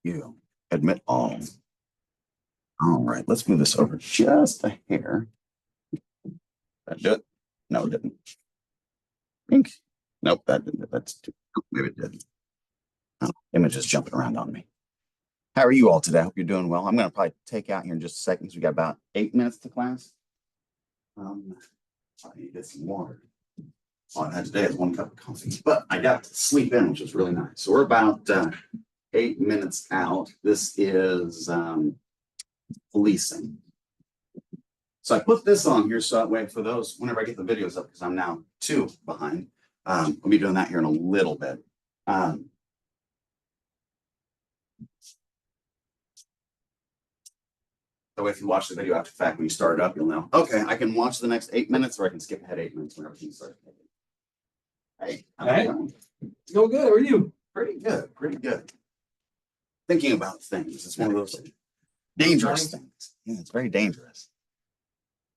You admit all. All right, let's move this over just a hair. That do it? No, it didn't. Pink. Nope, that didn't. That's too. Maybe it did. Oh, images jumping around on me. How are you all today? I hope you're doing well. I'm going to probably take out here in just a second because we got about 8 minutes to class. I need to get some water. All I had today is 1 cup of coffee, but I got to sleep in, which is really nice. So we're about 8 minutes out. This is policing. So I put this on here so that way for those, whenever I get the videos up, because I'm now 2 behind, I'll be doing that here in a little bit. So if you watch the video after the fact, when you start it up, you'll know, okay, I can watch the next 8 minutes or I can skip ahead 8 minutes when everything starts. Hey, it's going good. How are you? Pretty good, pretty good. Thinking about things. It's one of those dangerous things. Yeah, it's very dangerous.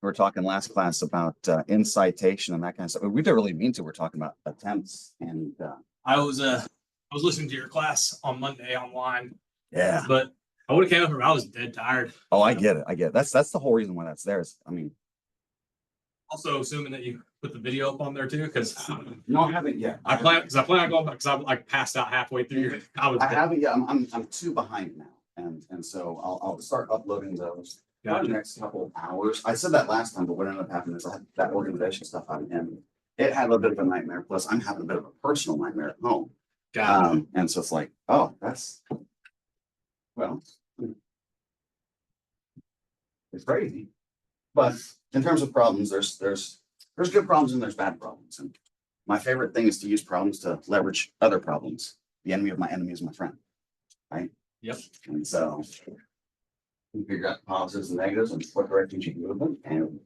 We were talking last class about incitation and that kind of stuff. We didn't really mean to. We're talking about attempts and I was listening to your class on Monday online. Yeah. But I would have came up here. I was dead tired. Oh, I get it. I get it. That's the whole reason why that's there. I mean, also assuming that you put the video up on there too, because no, I haven't yet. I plan on going back because I like passed out halfway through. I haven't yet. I'm 2 behind now, and so I'll start uploading those in the next couple of hours. I said that last time, but what ended up happening is I had that organization stuff out, and it had a little bit of a nightmare. Plus, I'm having a bit of a personal nightmare at home. And so it's like, oh, that's well, it's crazy. But in terms of problems, there's good problems and there's bad problems. And my favorite thing is to use problems to leverage other problems. The enemy of my enemy is my friend, right? Yep. And so you figure out the positives and negatives and what directions you can move them and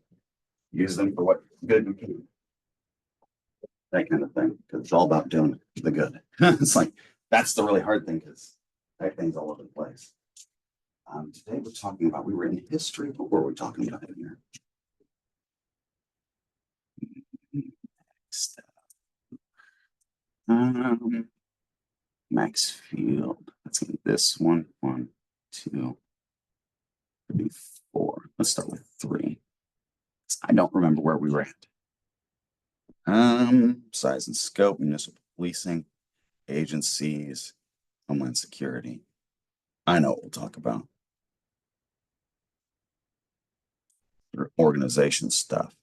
use them for what good you can. That kind of thing, because it's all about doing the good. It's like that's the really hard thing because that thing's all over the place. Today we're talking about, we were in history, but what were we talking about in here? Next, Maxfield. Let's get this one. 1, 2, 3, 4. Let's start with 3. I don't remember where we were at. Size and scope, municipal policing, agencies, Homeland Security. I know what we'll talk about. Organization stuff,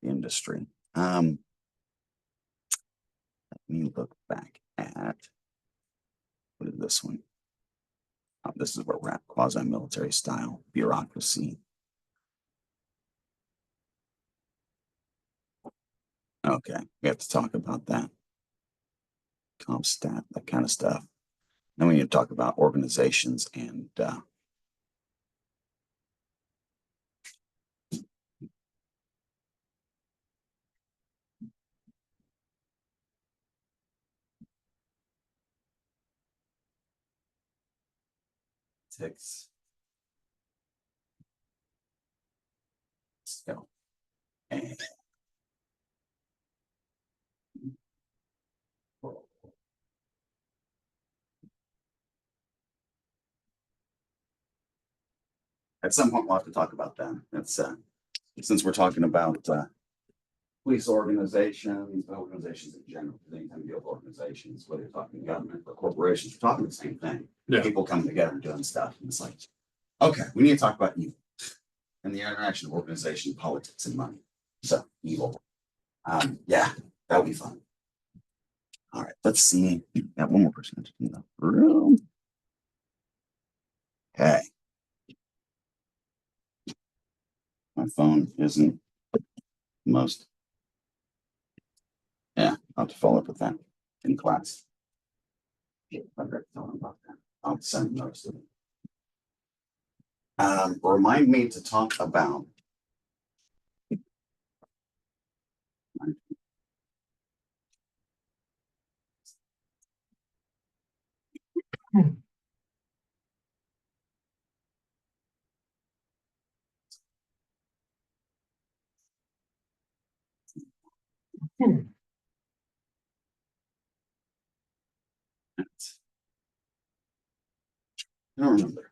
industry. Let me look back at what is this one? Oh, this is where we're at, quasi-military style, bureaucracy. Okay, we have to talk about that. CompStat, that kind of stuff. Then we need to talk about organizations and ticks. Let's go. And at some point we'll have to talk about that. That's since we're talking about police organizations in general, anytime you deal with organizations, whether you're talking government or corporations, we're talking the same thing. Yeah. People coming together and doing stuff. And it's like, okay, we need to talk about evil and the interaction of organization, politics, and money. So evil. Yeah, that'll be fun. All right, let's see. Got one more person in the room. Okay. My phone isn't most. Yeah, I'll have to follow up with that in class. I'll send notes to them. Remind me to talk about I don't remember.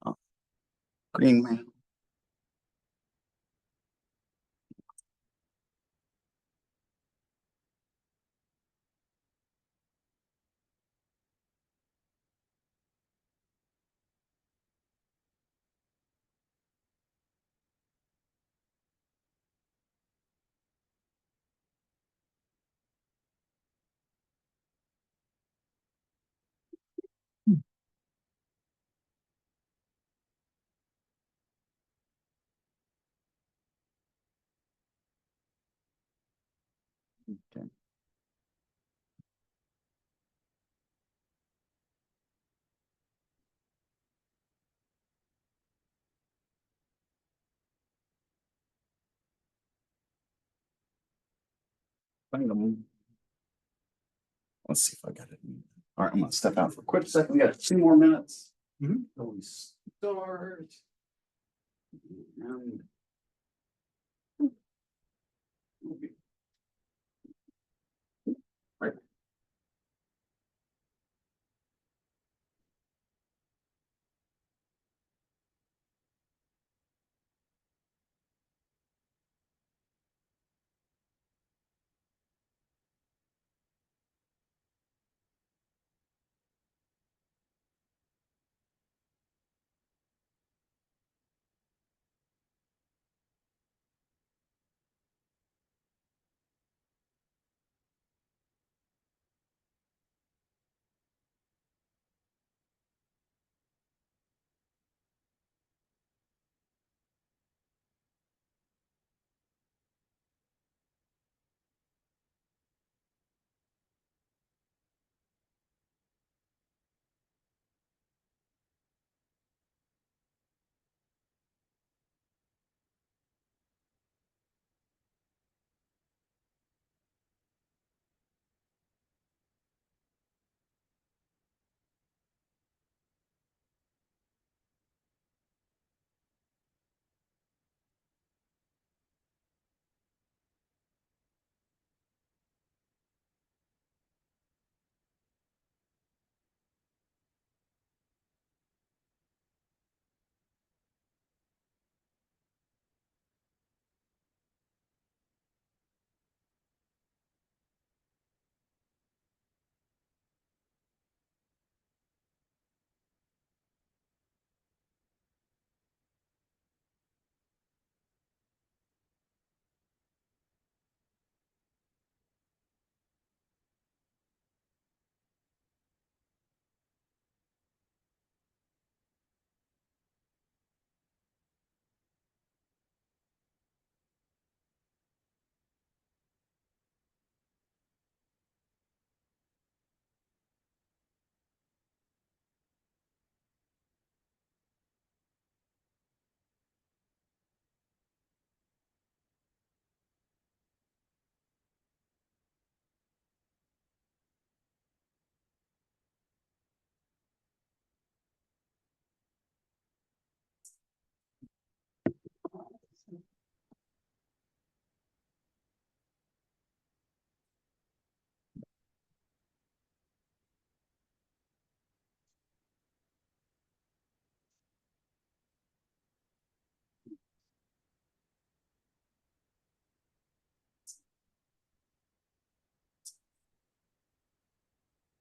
Oh, Green Man. Okay. Let's see if I got it. All right, I'm gonna step out for a quick second. We got 2 more minutes. Till we start. And- Right.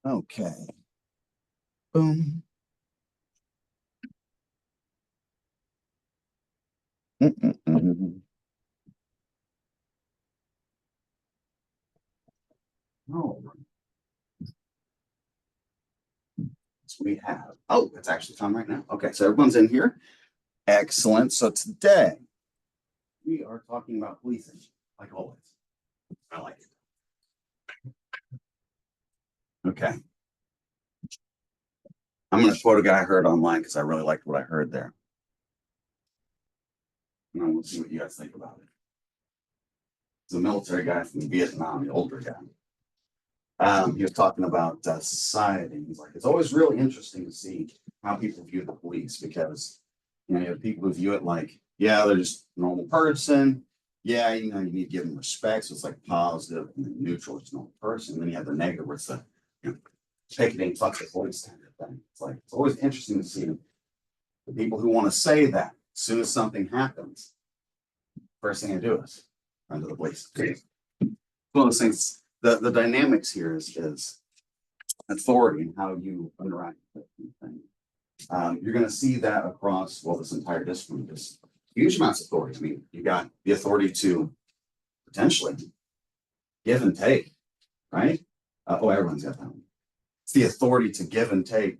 Okay. Boom. Mm-mm-mm. Oh, so we have. Oh, it's actually time right now. Okay, so everyone's in here. Excellent. So today we are talking about policing, like always. I like it. Okay. I'm going to quote a guy I heard online because I really liked what I heard there. And we'll see what you guys think about it. It's a military guy from Vietnam, the older guy. He was talking about society. He's like, it's always really interesting to see how people view the police, because you know, you have people who view it like, yeah, they're just a normal person. Yeah, you know, you need to give them respect. So it's like positive and then neutral, it's normal person. And then you have the negative where it's the, you know, picketing, fuck the police kind of thing. It's like, it's always interesting to see the people who want to say that as soon as something happens, first thing they do is run to the police. It's one of those things, the dynamics here is authority and how you interact with things. You're going to see that across, well, this entire discipline, just huge amounts of authority. I mean, you got the authority to potentially give and take, right? Everyone's got that one. It's the authority to give and take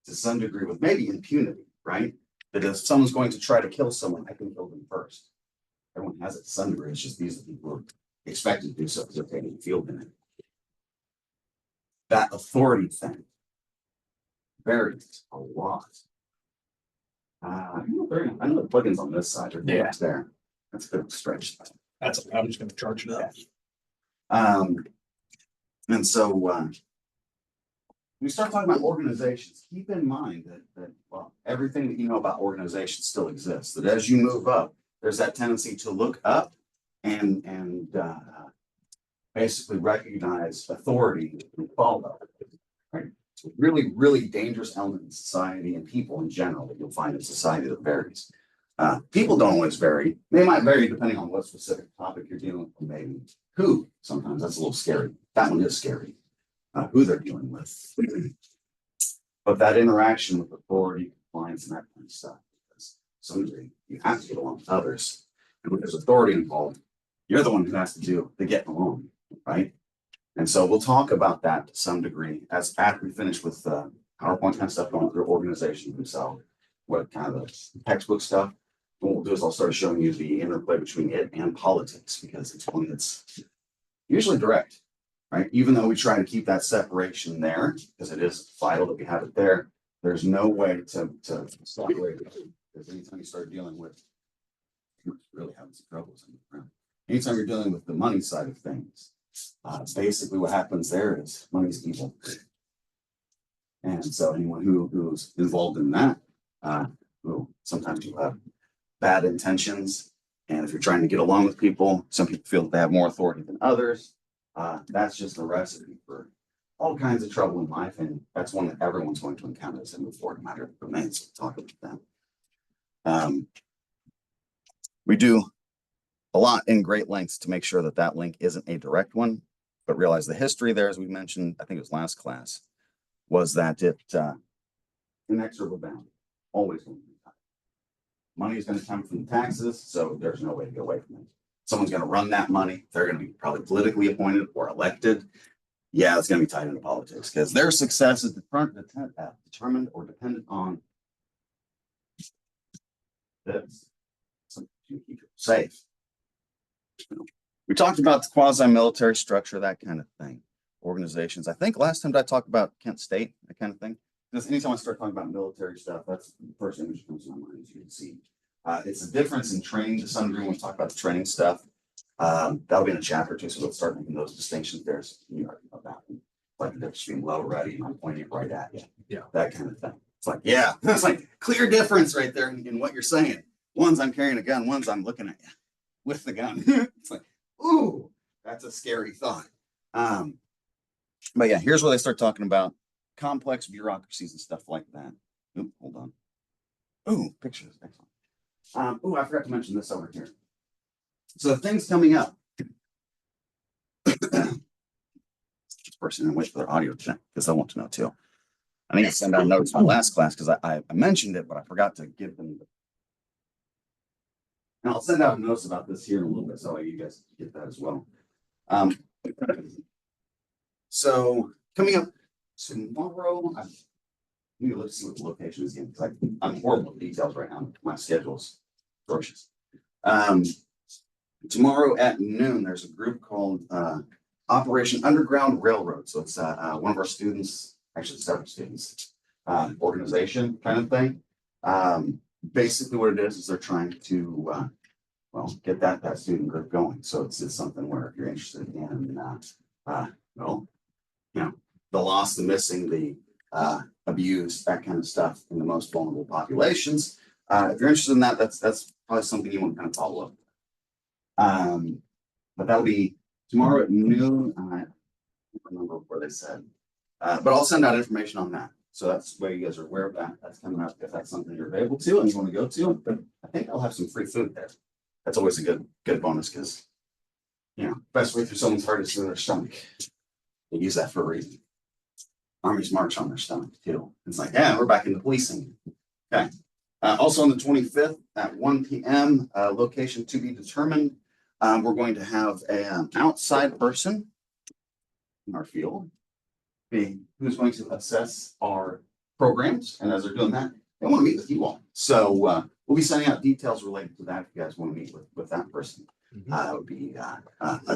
to some degree with maybe impunity, right? That if someone's going to try to kill someone, I can kill them first. Everyone has it to some degree. It's just these are the people who are expected to do so because they're taking the field in it. That authority thing varies a lot. I know the plugins on this side are there. That's a bit of a stretch. I'm just gonna charge it up. And so we start talking about organizations. Keep in mind that well, everything that you know about organizations still exists. That as you move up, there's that tendency to look up and basically recognize authority and follow. Right? It's a really, really dangerous element in society and people in general that you'll find in society that varies. People don't always vary. They might vary depending on what specific topic you're dealing with, maybe who. Sometimes that's a little scary. That one is scary. Who they're dealing with. But that interaction with authority, compliance, and that kind of stuff, because someday you have to get along with others. And when there's authority involved, you're the one who has to do the getting along, right? And so we'll talk about that to some degree as after we finish with PowerPoint kind of stuff going through organizations themselves, what kind of the textbook stuff. What we'll do is I'll start showing you the interplay between it and politics, because it's one that's usually direct, right? Even though we try to keep that separation there, because it is vital that we have it there, there's no way to separate it. Because anytime you start dealing with, you're really having some troubles. Anytime you're dealing with the money side of things, basically what happens there is money's evil. And so anyone who's involved in that, who sometimes you have bad intentions. And if you're trying to get along with people, some people feel that they have more authority than others. That's just a recipe for all kinds of trouble in life. And that's one that everyone's going to encounter as they move forward, no matter the domains. We'll talk about that. We do a lot in great lengths to make sure that that link isn't a direct one, but realize the history there, as we mentioned, I think it was last class, was that it inexorable bound, always going to be tied. Money is going to come from taxes, so there's no way to get away from it. Someone's going to run that money. They're going to be probably politically appointed or elected. Yeah, it's going to be tied into politics because their success is determined or dependent on this. Something to keep it safe. We talked about the quasi-military structure, that kind of thing. Organizations. I think last time I talked about Kent State, that kind of thing. Because anytime I start talking about military stuff, that's the first image that comes to my mind, as you can see. It's a difference in training to some degree when we talk about the training stuff. That'll be in a chapter too, so let's start making those distinctions. There's, you know that, like the difference between low ready and I'm pointing it right at you. Yeah, that kind of thing. It's like, yeah, it's like clear difference right there in what you're saying. One's I'm carrying a gun, one's I'm looking at you with the gun. It's like, ooh, that's a scary thought. But yeah, here's where they start talking about complex bureaucracies and stuff like that. Ooh, hold on. Ooh, pictures. Excellent. Ooh, I forgot to mention this over here. So things coming up. This person and wait for their audio check because I want to know too. I need to send out notes from last class because I mentioned it, but I forgot to give them. And I'll send out notes about this here in a little bit so you guys get that as well. So coming up tomorrow, I need to look to see what the location is again because I'm horrible with details right now. My schedule's atrocious. Tomorrow at noon, there's a group called Operation Underground Railroad. So it's one of our students, actually several students, organization kind of thing. Basically what it is they're trying to, well, get that student group going. So it's something where if you're interested in, well, you know, the lost, the missing, the abuse, that kind of stuff in the most vulnerable populations. If you're interested in that, that's probably something you want to kind of follow up. But that'll be tomorrow at noon. I don't remember where they said, but I'll send out information on that. So that's where you guys are aware of that. That's coming up if that's something you're able to and you want to go to. But I think I'll have some free food there. That's always a good bonus because best way through someone's heart is through their stomach. They use that for a reason. Armies march on their stomach too. It's like, yeah, we're back into policing. Okay. Also on the 25th at 1 p.m., location to be determined. We're going to have an outside person in our field who's going to assess our programs. And as they're doing that, they want to meet with you all. So we'll be sending out details related to that if you guys want to meet with that person. It would be a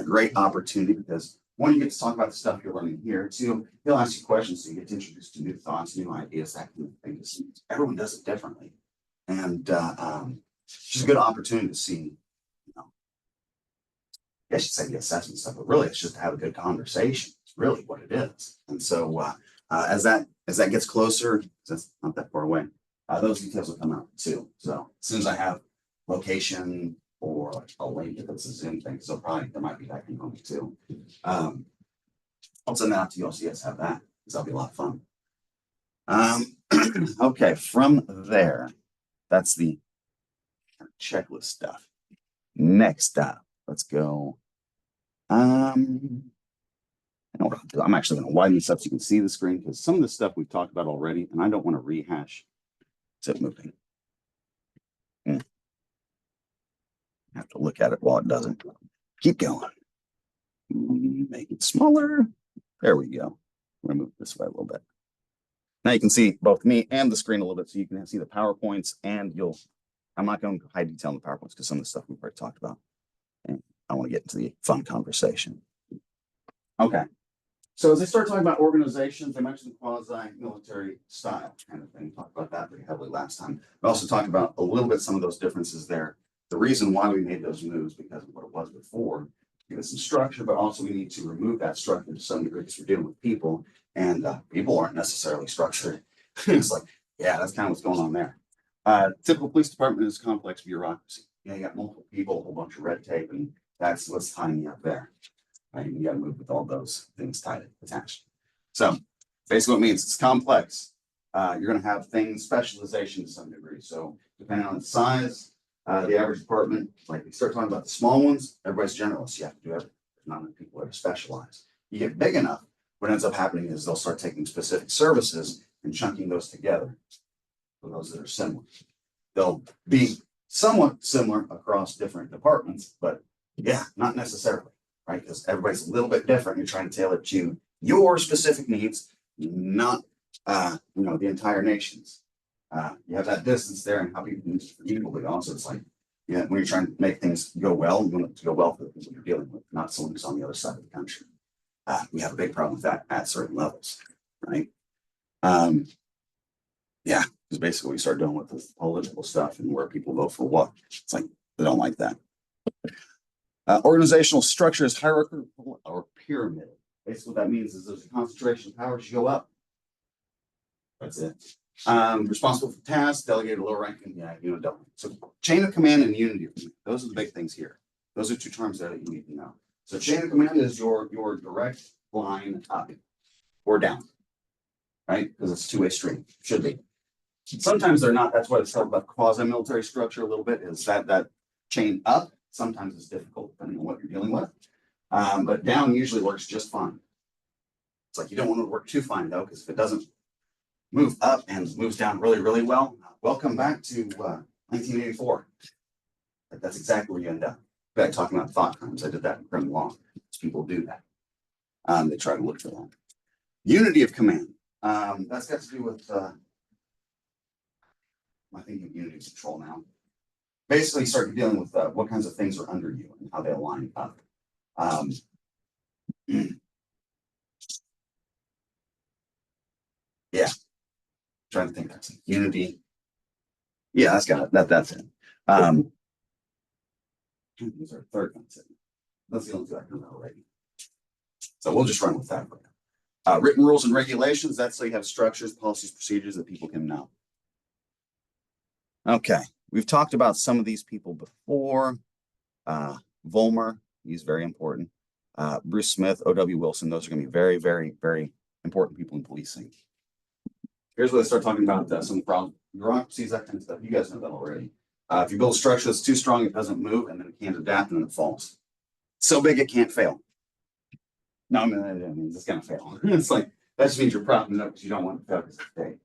great opportunity because one, you get to talk about the stuff you're learning here. Two, he'll ask you questions so you get introduced to new thoughts, new ideas, that kind of thing. Everyone does it differently. And it's just a good opportunity to see, I should say the assessment stuff, but really it's just to have a good conversation. It's really what it is. And so as that gets closer, that's not that far away, those details will come out too. So as soon as I have location or like a link, if it's a Zoom thing, so probably there might be that component too. I'll send that out to you all so you guys have that, because that'll be a lot of fun. Okay, from there, that's the checklist stuff. Next up, let's go. I know what I'll do. I'm actually going to widen this up so you can see the screen because some of the stuff we've talked about already, and I don't want to rehash. Is it moving? I have to look at it while it doesn't. Keep going. Make it smaller. There we go. I'm going to move this way a little bit. Now you can see both me and the screen a little bit, so you can see the PowerPoints, and I'm not going to high detail in the PowerPoints because some of the stuff we've already talked about. And I want to get into the fun conversation. Okay. So as I start talking about organizations, I mentioned the quasi-military style kind of thing. Talked about that pretty heavily last time. We also talked about a little bit some of those differences there. The reason why we made those moves because of what it was before. Give it some structure, but also we need to remove that structure to some degree because we're dealing with people, and people aren't necessarily structured. It's like, yeah, that's kind of what's going on there. Typical police department is complex bureaucracy. You got multiple people, a whole bunch of red tape, and that's what's tying you up there. Right? You got to move with all those things tied attached. So basically, what it means it's complex. You're going to have things specialization to some degree. So depending on the size, the average department, like we start talking about the small ones, everybody's generalist. You have to do everything. There's not enough people that are specialized. You get big enough, what ends up happening is they'll start taking specific services and chunking those together for those that are similar. They'll be somewhat similar across different departments, but yeah, not necessarily, right? Because everybody's a little bit different. You're trying to tailor it to your specific needs, not the entire nation's. You have that distance there and how people use it for evil, but also it's like, when you're trying to make things go well, you want it to go well for the people you're dealing with, not someone who's on the other side of the country. We have a big problem with that at certain levels, right? Because basically we start dealing with the political stuff and where people vote for what. It's like, they don't like that. Organizational structure is hierarchical or pyramid. Basically what that means is there's a concentration of powers, you go up. That's it. Responsible for tasks, delegated lower ranking, don't. So chain of command and unity of command. Those are the big things here. Those are two terms that you need to know. So chain of command is your direct line up or down, right? Because it's a two-way street. Should be. Sometimes they're not. That's why it's called about quasi-military structure a little bit. Is that chain up sometimes is difficult depending on what you're dealing with. But down usually works just fine. It's like you don't want to work too fine though, because if it doesn't move up and moves down really, really well, welcome back to 1984. That's exactly where you end up. Back talking about thought crimes. I did that in criminal law. People do that. They try to look for that. Unity of command. That's got to do with, I think unity of control now. Basically, you start dealing with what kinds of things are under you and how they align up. Yeah. Trying to think that's it. Unity. Yeah, that's got it. That's it. These are third concept. That's the only two I can remember already. So we'll just run with that for now. Written rules and regulations, that's so you have structures, policies, procedures that people can know. Okay, we've talked about some of these people before. Volmer, he's very important. Bruce Smith, O.W. Wilson, those are going to be very, very, very important people in policing. Here's where they start talking about some problem bureaucracies, that kind of stuff. You guys know that already. If you build a structure that's too strong, it doesn't move, and then it can't adapt, and then it falls. So big it can't fail. No, I mean it's going to fail. It's like that just means you're propping it up because you don't want it to fail because it's big.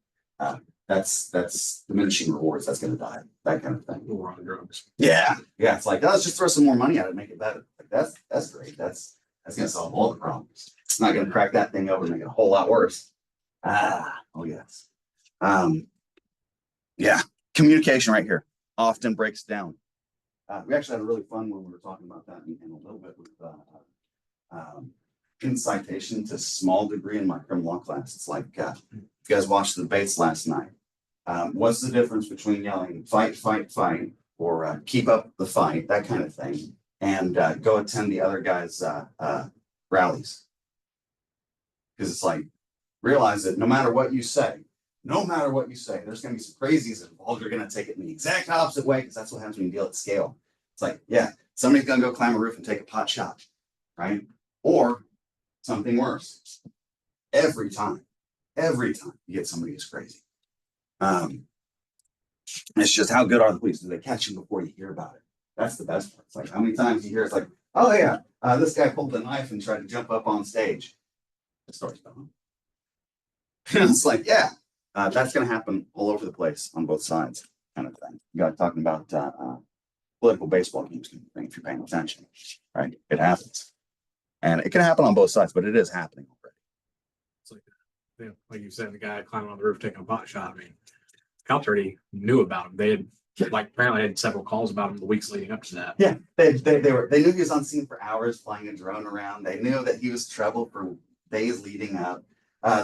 That's diminishing rewards. That's going to die. That kind of thing. War on drugs. Yeah. It's like, let's just throw some more money at it, make it better. Like that's great. That's going to solve all the problems. It's not going to crack that thing over and make it a whole lot worse. Oh yes. Yeah. Communication right here often breaks down. We actually had a really fun one. We were talking about that in a little bit with incitation to small degree in my criminal law class. It's like, if you guys watched the debates last night, what's the difference between yelling fight, fight, fight, or keep up the fight, that kind of thing, and go attend the other guy's rallies? Because it's like, realize that no matter what you say, there's going to be some crazies involved. You're going to take it in the exact opposite way because that's what happens when you deal at scale. It's like, yeah, somebody's going to go climb a roof and take a pot shot, right? Or something worse. Every time you get somebody who's crazy. It's just how good are the police? Do they catch you before you hear about it? That's the best part. It's like how many times you hear it's like, oh yeah, this guy pulled a knife and tried to jump up on stage. The story's gone. It's like, yeah, that's going to happen all over the place on both sides, kind of thing. You got talking about political baseball games, if you're paying attention, right? It happens, and it can happen on both sides, but it is happening already. It's like, yeah, like you said, the guy climbing on the roof taking a pot shot. I mean, cops already knew about him. They had apparently had several calls about him the weeks leading up to that. Yeah, they knew he was on scene for hours flying a drone around. They knew that he was trouble for days leading up.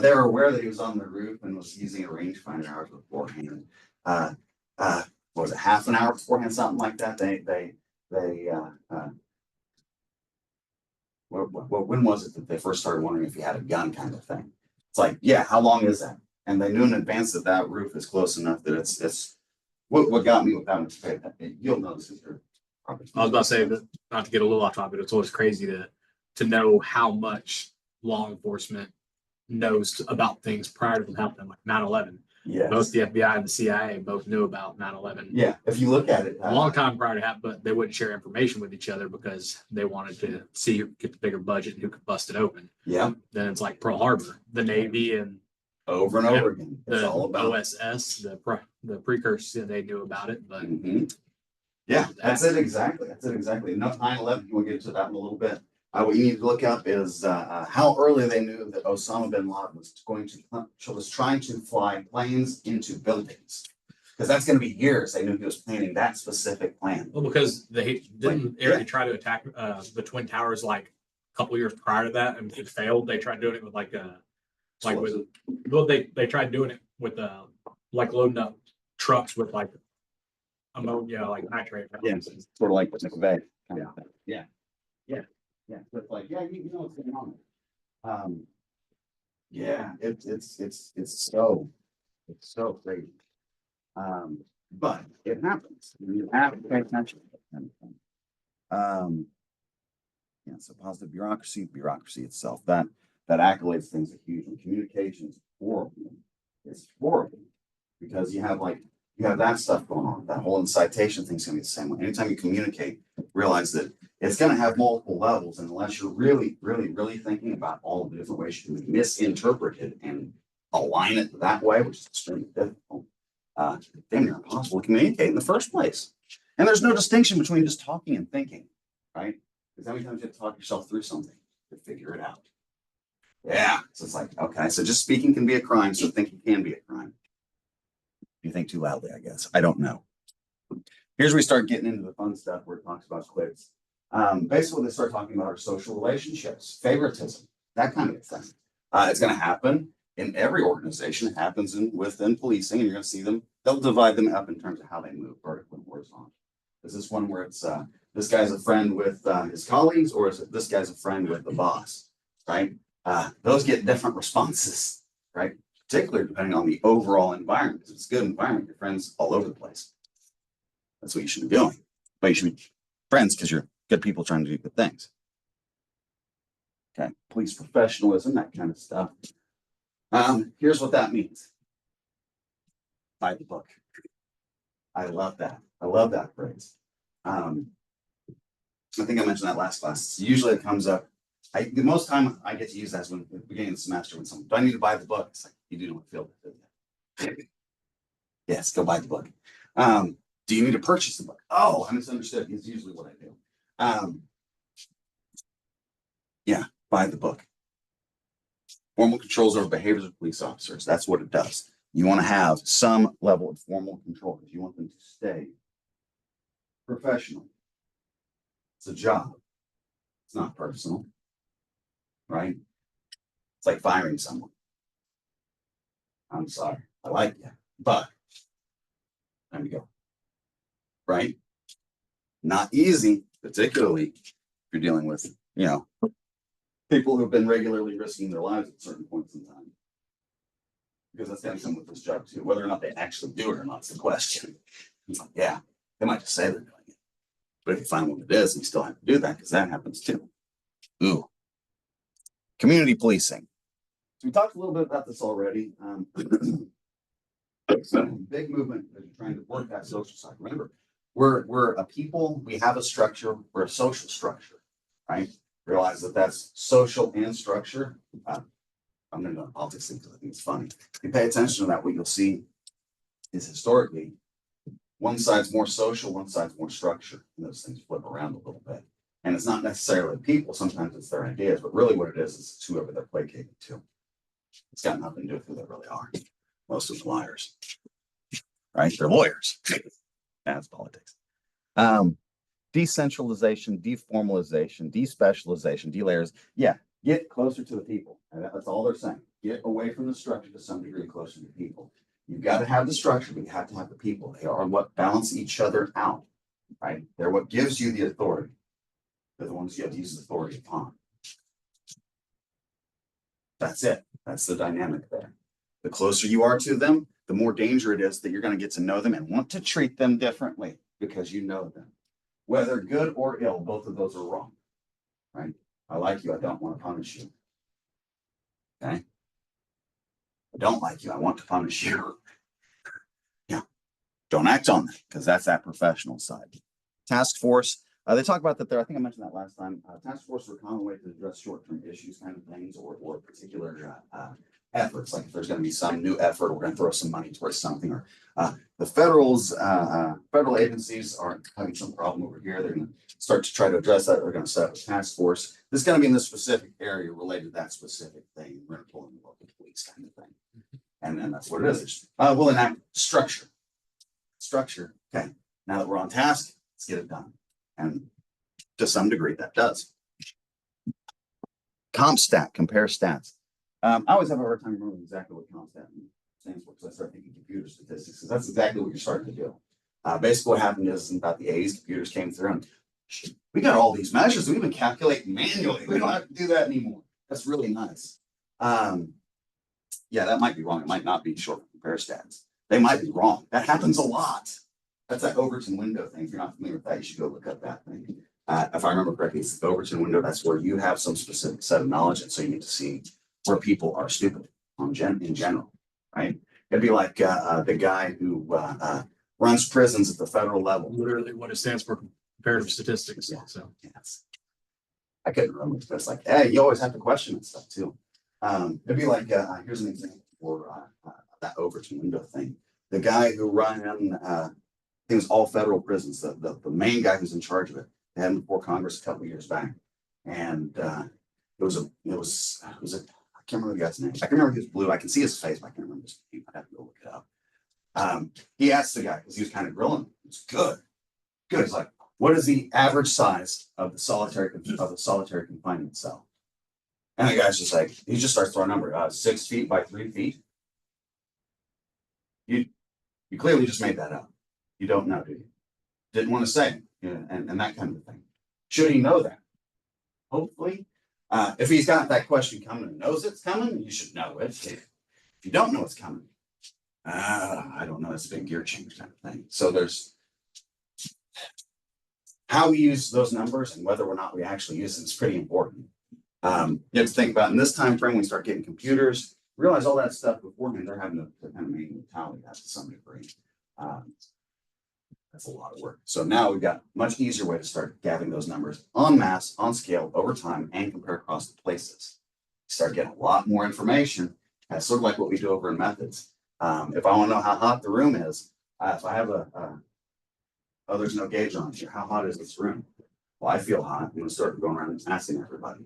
They were aware that he was on the roof and was using a rangefinder hours beforehand. What was it, half an hour beforehand, something like that? When was it that they first started wondering if he had a gun, kind of thing? It's like, yeah, how long is that? And they knew in advance that that roof is close enough that it's what got me with that much faith. You'll notice it here. I was about to say that, not to get a little off topic, it's always crazy to know how much law enforcement knows about things prior to them happening, like 9/11. Yes. Both the FBI and the CIA both knew about 9/11. Yeah, if you look at it, A long time prior to that, but they wouldn't share information with each other because they wanted to see who could get the bigger budget and who could bust it open. Yeah. Then it's like Pearl Harbor, the Navy and over and over again. It's the all about OSS, the precursor, they knew about it, but yeah, that's it exactly. Enough 9/11. You want to get into that in a little bit. What you need to look up is how early they knew that Osama bin Laden was trying to fly planes into buildings, because that's going to be years. They knew he was planning that specific plan. Well, because they didn't try to attack the Twin Towers like a couple years prior to that, and it failed. They tried doing it with they tried doing it with like loading up trucks with like ammonia, like nitrate. Yeah, sort of like with McVeigh. Yeah, but like, yeah, you know what's going on. Yeah, it's so crazy. But it happens. You have to pay attention. Yeah, so positive bureaucracy itself, that accolades things are huge, and communication is horrible. It's horrible because you have that stuff going on. That whole incitation thing's gonna be the same way. Anytime you communicate, realize that it's going to have multiple levels, and unless you're really, really, really thinking about all of the different ways you can misinterpret it and align it that way, which is extremely difficult, damn near impossible to communicate in the first place. And there's no distinction between just talking and thinking, right? Because how many times you have to talk yourself through something to figure it out? Yeah, so it's like, okay, so just speaking can be a crime, so thinking can be a crime. You think too loudly, I guess. I don't know. Here's where we start getting into the fun stuff where it talks about quits. Basically, they start talking about our social relationships, favoritism, that kind of thing. It's going to happen in every organization. It happens within policing, and you're going to see them. They'll divide them up in terms of how they move, vertical and horizontal. Is this one where it's this guy's a friend with his colleagues, or is it this guy's a friend with the boss, right? those get different responses, right? Particularly depending on the overall environment. Because it's a good environment, your friends all over the place. That's what you should be doing. But you should be friends because you're good people trying to do good things. Okay, police professionalism, that kind of stuff. Here's what that means. By the book. I love that. I love that phrase. I think I mentioned that last class. Usually it comes up. The most time I get to use that is when at the beginning of the semester when someone, do I need to buy the book? It's like, you do not feel that. Yes, go buy the book. Do you need to purchase the book? Oh, I misunderstood. It's usually what I do. Yeah, buy the book. Formal controls over behaviors of police officers. That's what it does. You want to have some level of formal control because you want them to stay professional. It's a job. It's not personal, right? It's like firing someone. I'm sorry, I like you, but there we go. Right? Not easy, particularly if you're dealing with, people who've been regularly risking their lives at certain points in time. Because that's going to come with this job too. Whether or not they actually do it or not is the question. Yeah, they might just say they're doing it. But if you find what it is, you still have to do that because that happens too. Ooh. Community policing. So we talked a little bit about this already. Big movement that you're trying to work that social side. Remember, we're a people, we have a structure, we're a social structure, right? Realize that that's social and structure. I'm going to go politics because I think it's funny. If you pay attention to that, what you'll see is historically, one side's more social, one side's more structure. And those things flip around a little bit. And it's not necessarily people, sometimes it's their ideas, but really what it is it's whoever they're placating to. It's got nothing to do with who they really are. Most of them liars, right? They're lawyers. That's politics. Decentralization, deformalization, despecialization, delayers. Yeah, get closer to the people. And that's all they're saying. Get away from the structure to some degree, closer to people. You've got to have the structure, but you have to have the people. They are what balance each other out, right? They're what gives you the authority. They're the ones you have to use the authority upon. That's it. That's the dynamic there. The closer you are to them, the more danger it is that you're going to get to know them and want to treat them differently because you know them. Whether good or ill, both of those are wrong, right? I like you. I don't want to punish you. Okay. I don't like you. I want to punish you. Yeah. Don't act on that because that's that professional side. Task force. They talk about that there. I think I mentioned that last time. Task force are a common way to address short-term issues, kind of things, or particular efforts. Like if there's going to be some new effort, we're going to throw some money towards something. Or the federal agencies are having some problem over here. They're going to start to try to address that. They're going to set up a task force. This is going to be in this specific area related to that specific thing. We're going to pull in the local police kind of thing, and that's what it is. We'll enact structure. Structure. Okay. Now that we're on task, let's get it done. And to some degree, that does. CompStat, compare stats. I always have a hard time remembering exactly what CompStat stands for because I start thinking computer statistics. Because that's exactly what you're starting to do. Basically, what happened is in about the 80s, computers came through and we got all these measures. We even calculate manually. We don't have to do that anymore. That's really nice. Yeah, that might be wrong. It might not be short for compare stats. They might be wrong. That happens a lot. That's that Overton window thing. If you're not familiar with that, you should go look up that thing. If I remember correctly, it's the Overton window. That's where you have some specific set of knowledge. And so you need to see where people are stupid in general, right? It'd be like the guy who runs prisons at the federal level. Literally what it stands for, comparative statistics. Yeah. So yes. I couldn't remember. But it's like, hey, you always have to question and stuff too. It'd be like, here's an example for that Overton window thing. The guy who ran it was all federal prisons. The main guy who's in charge of it. They had him before Congress a couple of years back, and it was I can't remember the guy's name. I can remember he was blue. I can see his face, but I can't remember his name. I'd have to go look it up. He asked the guy because he was kind of grilling. It's good. He's like, "What is the average size of the solitary confinement cell?" And the guy's just like, he just starts throwing a number. 6 feet by 3 feet. You clearly just made that up. You don't know, do you? Didn't want to say, and that kind of thing. Should he know that? Hopefully, If he's got that question coming and knows it's coming, you should know it. If you don't know it's coming, I don't know, it's a big gear change kind of thing. So there's how we use those numbers and whether or not we actually use them is pretty important. You have to think about in this time frame, we start getting computers, realize all that stuff beforehand, they're having to kind of manually tally that to some degree. That's a lot of work. So now we've got a much easier way to start gathering those numbers en masse, on scale, over time, and compare across the places. Start getting a lot more information. That's sort of like what we do over in methods. If I want to know how hot the room is, if I have oh, there's no gauge on here. How hot is this room? Well, I feel hot. I'm going to start going around and asking everybody.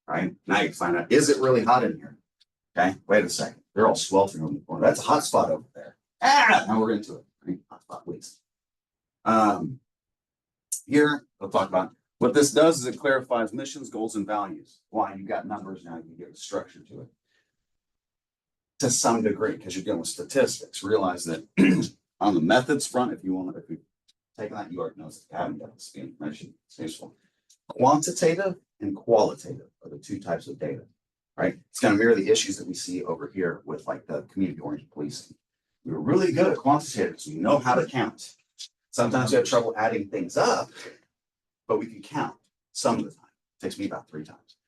Right now, you find out, is it really hot in here? Okay, wait a second. They're all sweltering on the corner. That's a hot spot over there. Now we're into it. Right? Hot spot, please. Here, we'll talk about what this does is it clarifies missions, goals, and values. Why? You got numbers now, you can give a structure to it. To some degree, because you're dealing with statistics. Realize that on the methods front, if you've taken that, you already know it's academy got this information. It's useful. Quantitative and qualitative are the two types of data, right? It's going to mirror the issues that we see over here with like the community-oriented policing. We were really good at quantitative, so we know how to count. Sometimes we have trouble adding things up, but we can count some of the time. It takes me about 3 times.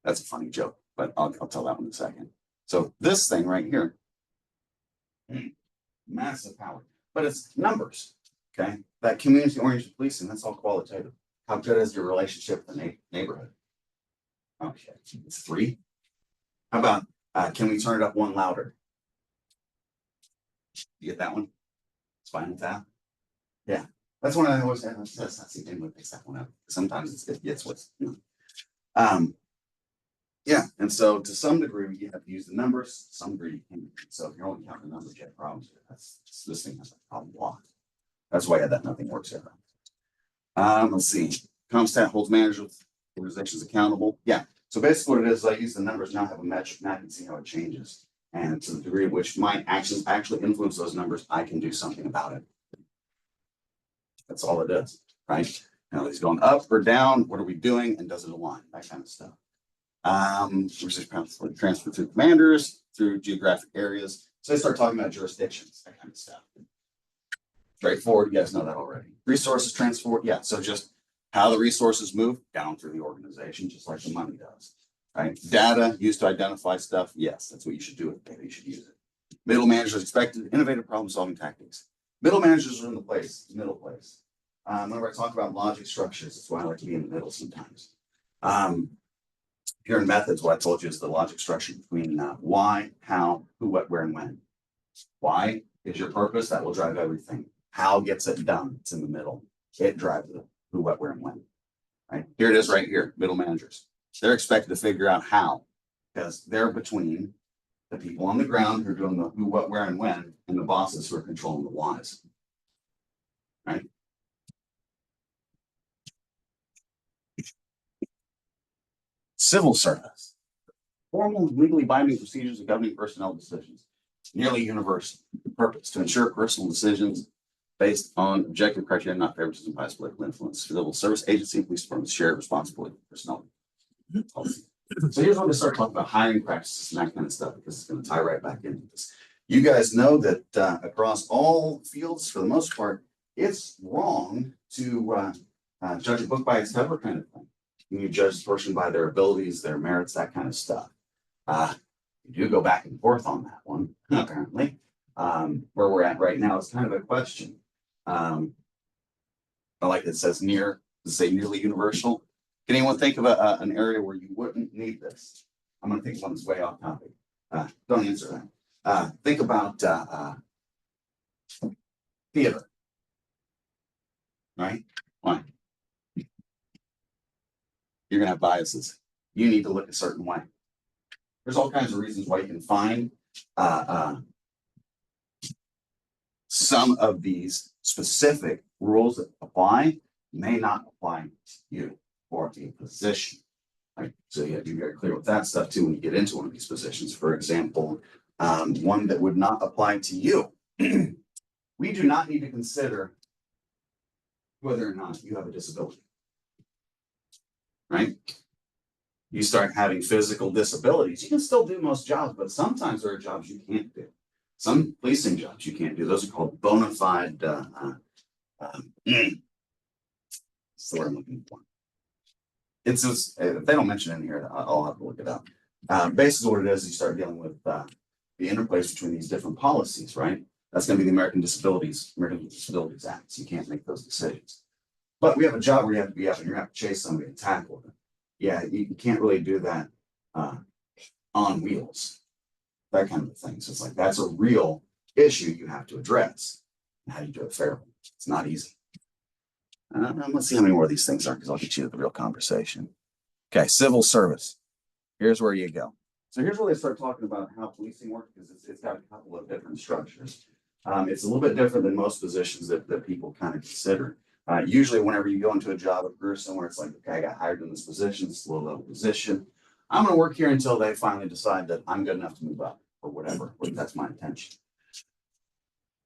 That's a funny joke, but I'll tell that one in a second. So this thing right here, massive power, but it's numbers, okay? That community-oriented policing, that's all qualitative. How good is your relationship with the neighborhood? Okay, it's 3. How about, can we turn it up 1 louder? You get that one? It's fine with that. Yeah, that's one I always say. That's not see anyone picks that one up. Sometimes it gets what's, yeah, and so to some degree you have to use the numbers. To some degree you can. So if you're only counting the numbers, you have problems. That's this thing has a problem block. That's why I had that nothing works ever. Let's see. CompStat holds managers organizations accountable. Yeah. So basically what it is, I use the numbers now, have a metric map and see how it changes. And to the degree of which my actions actually influence those numbers, I can do something about it. That's all it is, right? Now it's going up or down. What are we doing? And does it align? That kind of stuff. Transfer through commanders, through geographic areas. So they start talking about jurisdictions, that kind of stuff. Straightforward, you guys know that already. Resources transfer, yeah. So just how the resources move down through the organization, just like the money does. Right? Data used to identify stuff. Yes, that's what you should do with data. You should use it. Middle managers expected innovative problem-solving tactics. Middle managers are in the middle place. Whenever I talk about logic structures, that's why I like to be in the middle sometimes. Here in methods, what I told you is the logic structure between why, how, who, what, where, and when. Why is your purpose? That will drive everything. How gets it done? It's in the middle. It drives the who, what, where, and when. Right? Here it is right here, middle managers. They're expected to figure out how, because they're between the people on the ground who are doing the who, what, where, and when, and the bosses who are controlling the whys. Right? Civil service. Formal, legally binding procedures of governing personnel decisions. Nearly universal. Purpose to ensure personal decisions based on objective criteria, not favoritism, bias, political influence. Civil service agency, police departments share responsibility for personnel. So here's when we start talking about hiring practices and that kind of stuff, because it's going to tie right back into this. You guys know that across all fields, for the most part, it's wrong to judge a book by its cover kind of thing. You judge the person by their abilities, their merits, that kind of stuff. You do go back and forth on that one, apparently. Where we're at right now is kind of a question. I like it says nearly universal. Can anyone think of an area where you wouldn't need this? I'm going to think of one that's way off topic. Don't answer that. Think about theater. Right? Why? You're going to have biases. You need to look a certain way. There's all kinds of reasons why you can find some of these specific rules that apply may not apply to you or a position. Right? So you have to be very clear with that stuff too when you get into one of these positions. For example, one that would not apply to you. We do not need to consider whether or not you have a disability. Right? you start having physical disabilities. You can still do most jobs, but sometimes there are jobs you can't do. Some policing jobs you can't do. Those are called bona fide. That's the word I'm looking for. It's just, if they don't mention it in here, I'll have to look it up. Basically, what it is, you start dealing with the interplays between these different policies, right? That's going to be the American Disabilities Act. So you can't make those decisions. But we have a job where you have to be up and you have to chase somebody and tackle them. Yeah, you can't really do that on wheels, that kind of thing. So it's like that's a real issue you have to address. And how do you do it fairly? It's not easy. Let's see how many more of these things are, because I'll get you to the real conversation. Okay, civil service. Here's where you go. So here's where they start talking about how policing works, because it's got a couple of different structures. It's a little bit different than most positions that people kind of consider. Usually whenever you go into a job or career somewhere, it's like, okay, I got hired in this position, it's a low level position. I'm going to work here until they finally decide that I'm good enough to move up or whatever, or that's my intention.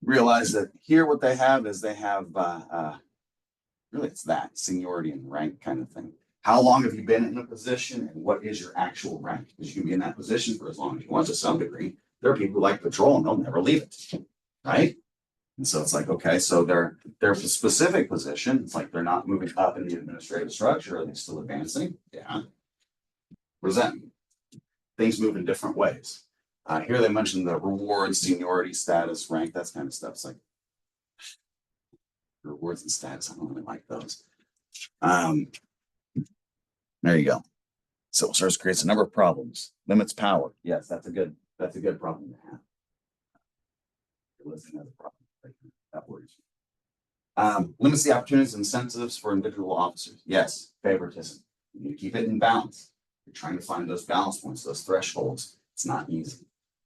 Realize that here what they have is they have, really it's that seniority and rank kind of thing. How long have you been in a position and what is your actual rank? Because you can be in that position for as long as you want to some degree. There are people who like patrol and they'll never leave it, right? And so it's like, okay, so they're a specific position. It's like they're not moving up in the administrative structure. Are they still advancing? Yeah. What does that mean? Things move in different ways. Here they mentioned the rewards, seniority, status, rank, that kind of stuff. It's like rewards and status. I don't really like those. There you go. Civil service creates a number of problems, limits power. Yes, that's a good problem to have. You're listening as a problem. That worries you. Limits the opportunities and incentives for individual officers. Yes, favoritism. You need to keep it in balance. You're trying to find those balance points, those thresholds. It's not easy.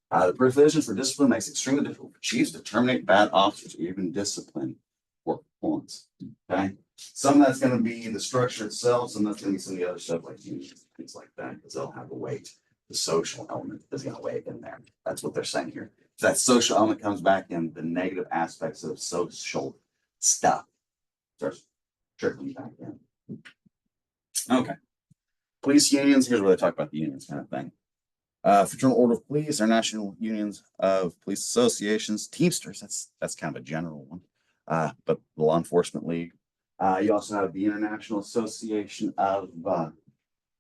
The provisions for discipline makes it extremely difficult for chiefs to terminate bad officers or even discipline for performance. Okay. Some of that's going to be the structure itself, some that's going to be some of the other stuff like unions, things like that, because they'll have a weight. The social element is going to weigh in there. That's what they're saying here. So that social element comes back in the negative aspects of social stuff. Starts trickling back in. Okay. Police unions, here's where they talk about the unions kind of thing. Fraternal Order of Police, International Unions of Police Associations, Teamsters, that's kind of a general one. But the Law Enforcement League. You also have the International Association of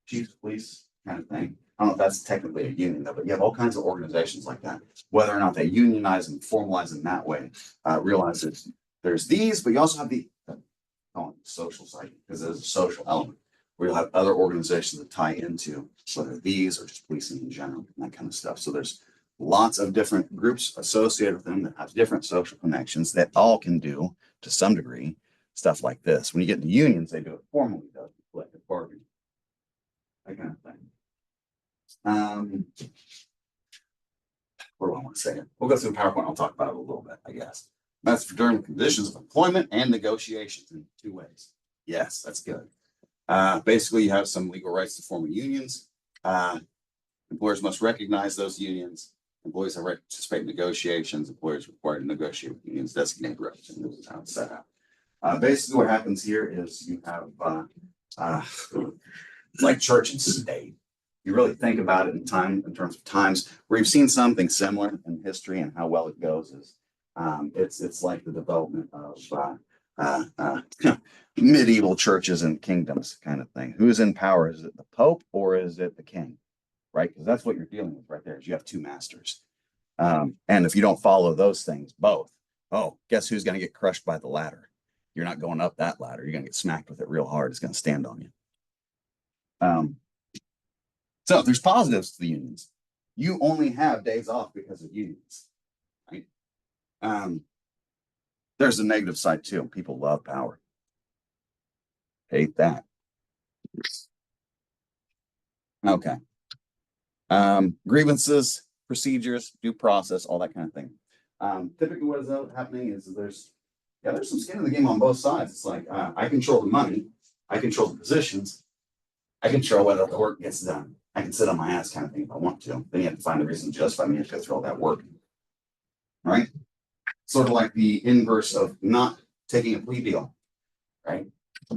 Chiefs of Police kind of thing. I don't know if that's technically a union though, but you have all kinds of organizations like that. Whether or not they unionize and formalize in that way, realize that there's these, but you also have the social side, because there's a social element. Where you'll have other organizations that tie into whether these or just policing in general and that kind of stuff. So there's lots of different groups associated with them that have different social connections that all can do to some degree stuff like this. When you get into unions, they do it formally, though, collective bargaining, that kind of thing. What do I want to say? We'll go through the PowerPoint. I'll talk about it a little bit, I guess. That's for during conditions of employment and negotiations in 2 ways. Yes, that's good. Basically, you have some legal rights to form unions. Employers must recognize those unions. Employees have right to participate in negotiations. Employers are required to negotiate with unions, designate representatives. This is how it's set up. Basically, what happens here is you have like church and state. You really think about it in terms of times where you've seen something similar in history and how well it goes is it's like the development of medieval churches and kingdoms kind of thing. Who's in power? Is it the Pope or is it the king? Right? Because that's what you're dealing with right there. Is you have 2 masters. And if you don't follow those things, both, guess who's going to get crushed by the ladder? You're not going up that ladder. You're going to get smacked with it real hard. It's going to stand on you. So there's positives to the unions. You only have days off because of unions, right? There's a negative side too. People love power. Hate that. Okay. Grievances, procedures, due process, all that kind of thing. Typically what is happening is there's some skin in the game on both sides. It's like, I control the money. I control the positions. I control whether the work gets done. I can sit on my ass kind of thing if I want to. Then you have to find a reason to justify me to go through all that work. Right? Sort of like the inverse of not taking a plea deal. Right?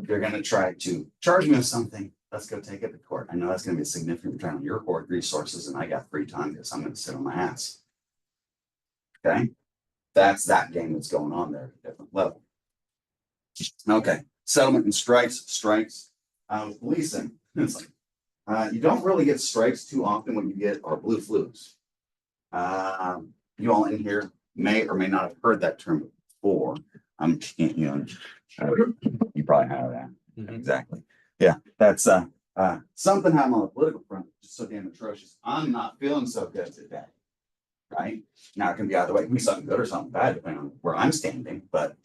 You're going to try to charge me with something let's go take it to court. I know that's going to be a significant return on your court resources, and I got free time because I'm going to sit on my ass. Okay, that's that game that's going on there at a different level. Okay, settlement and strikes. With policing, it's like you don't really get strikes too often. What you get are blue flus. You all in here may or may not have heard that term before. You probably have that. Exactly. Yeah, that's something happened on the political front, just so damn atrocious. I'm not feeling so good today. Right? Now it can be either way. It can be something good or something bad, depending on where I'm standing, but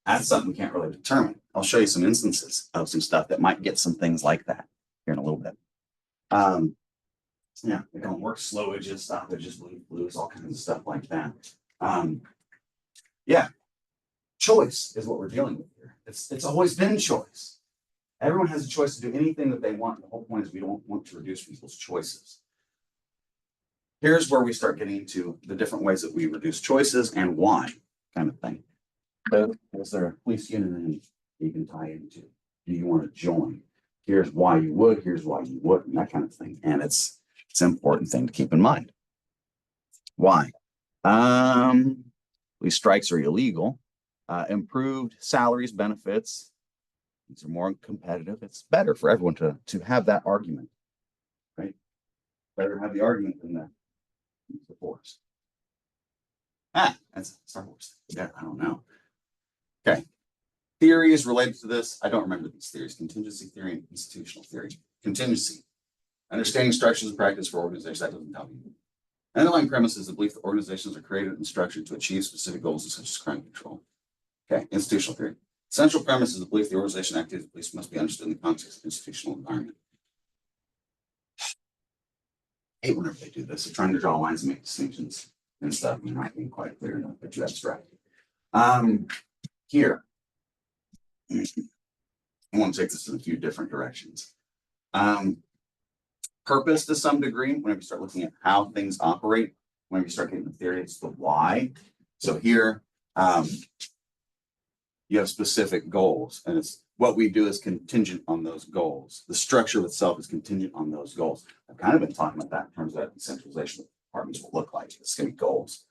that's something we can't really determine. I'll show you some instances of some stuff that might get some things like that here in a little bit. Yeah, they don't work slowages, stoppages, blues, all kinds of stuff like that. Yeah, choice is what we're dealing with here. It's always been choice. Everyone has a choice to do anything that they want. The whole point is we don't want to reduce people's choices. Here's where we start getting into the different ways that we reduce choices and why, kind of thing. So, is there a police unit you can tie into? Do you want to join? Here's why you would, here's why you wouldn't, that kind of thing. And it's an important thing to keep in mind. Why? These strikes are illegal. Improved salaries, benefits. These are more competitive. It's better for everyone to have that argument, right? Better have the argument than the force. That's Star Wars. Yeah, I don't know. Okay. Theories related to this. I don't remember these theories. Contingency theory and institutional theory. Contingency. Understanding structures and practice for organizations. That doesn't tell you. Underlying premise is the belief that organizations are created and structured to achieve specific goals such as crime control. Okay. Institutional theory. Central premise is the belief the organization activities of police must be understood in the context of institutional environment. I hate whenever they do this. They're trying to draw lines and make distinctions and stuff. You're not being quite clear enough, but you abstract. Here, I want to take this in a few different directions. Purpose to some degree, whenever you start looking at how things operate, whenever you start getting the theory, it's the why. So here, you have specific goals, and it's what we do is contingent on those goals. The structure itself is contingent on those goals. I've kind of been talking about that in terms of that decentralization of departments will look like. It's going to be goals.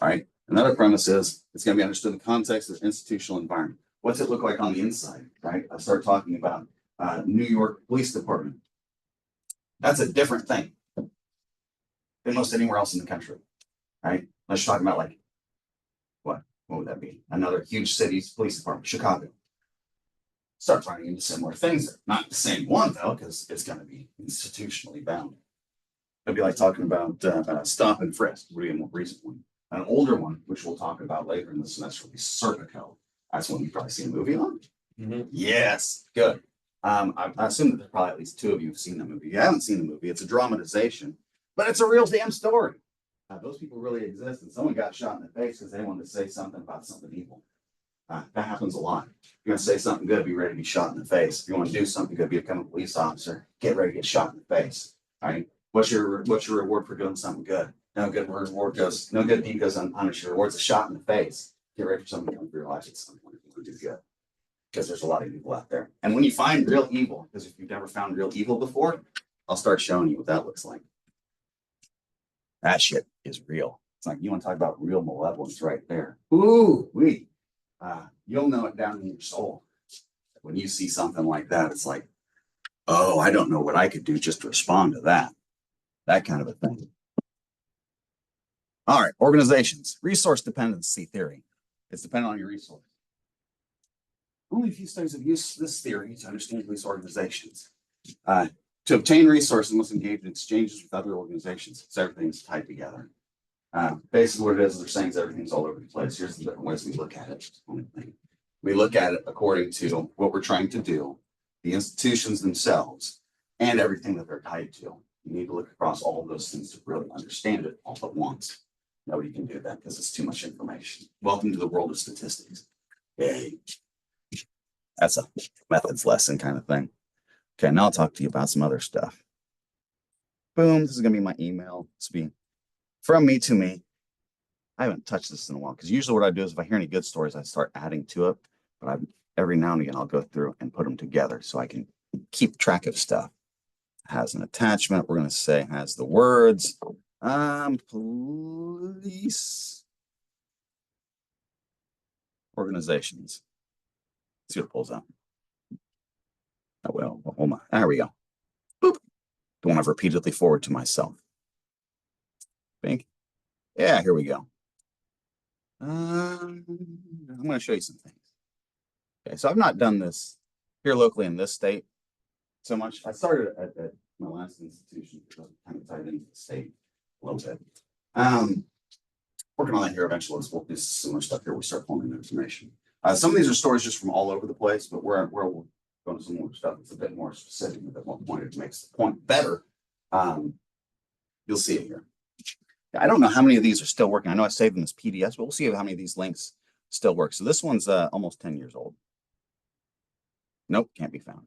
All right. Another premise is it's going to be understood in the context of the institutional environment. What's it look like on the inside? Right. I start talking about New York Police Department. That's a different thing than most anywhere else in the country. Right. Let's talk about like what would that be? Another huge city's police department, Chicago. Start running into similar things. Not the same one though, because it's going to be institutionally bound. It'd be like talking about stop and frisk, would be a more recent one. An older one, which we'll talk about later in the semester, will be Serpico. That's one you've probably seen a movie on. Yes, good. I assume that there's probably at least two of you have seen the movie. If you haven't seen the movie, it's a dramatization, but it's a real damn story. Those people really exist, and someone got shot in the face because they wanted to say something about something evil. That happens a lot. If you're going to say something good, be ready to be shot in the face. If you want to do something good, become a police officer, get ready to get shot in the face. All right. What's your reward for doing something good? No good deed goes unpunished. Your reward's a shot in the face. Get ready for something to come through your life at some point if you want to do good. Because there's a lot of evil out there. And when you find real evil, because if you've never found real evil before, I'll start showing you what that looks like. That shit is real. It's like you want to talk about real malevolence right there. Ooh, you'll know it down in your soul. When you see something like that, it's like, oh, I don't know what I could do just to respond to that. That kind of a thing. All right, organizations, resource dependency theory. It's dependent on your resource. Only a few studies have used this theory to understand police organizations. To obtain resources, must engage in exchanges with other organizations, so everything's tied together. Basically, what it is, they're saying is everything's all over the place. Here's the different ways we look at it. We look at it according to what we're trying to do, the institutions themselves, and everything that they're tied to. You need to look across all of those things to really understand it all at once. Nobody can do that because it's too much information. Welcome to the world of statistics. Yay. That's a methods lesson kind of thing. Okay, now I'll talk to you about some other stuff. Boom, this is going to be my email. This will be from me to me. I haven't touched this in a while because usually what I do is if I hear any good stories, I start adding to it. But every now and again, I'll go through and put them together so I can keep track of stuff. Has an attachment. We're going to say has the words. Police organizations. Let's see what it pulls out. Oh, well, hold on. There we go. Boop. Don't want to repeatedly forward to myself. Bink. Yeah, here we go. I'm going to show you some things. Okay, so I've not done this here locally in this state so much. I started at my last institution, kind of tied into the state a little bit. Working on that here eventually. We'll do some more stuff here. We'll start pulling in information. Some of these are stories just from all over the place, but we'll go into some more stuff that's a bit more specific, a bit more pointed, makes the point better. You'll see it here. I don't know how many of these are still working. I know I saved them as PDFs, but we'll see how many of these links still work. So this one's almost 10 years old. Nope, can't be found.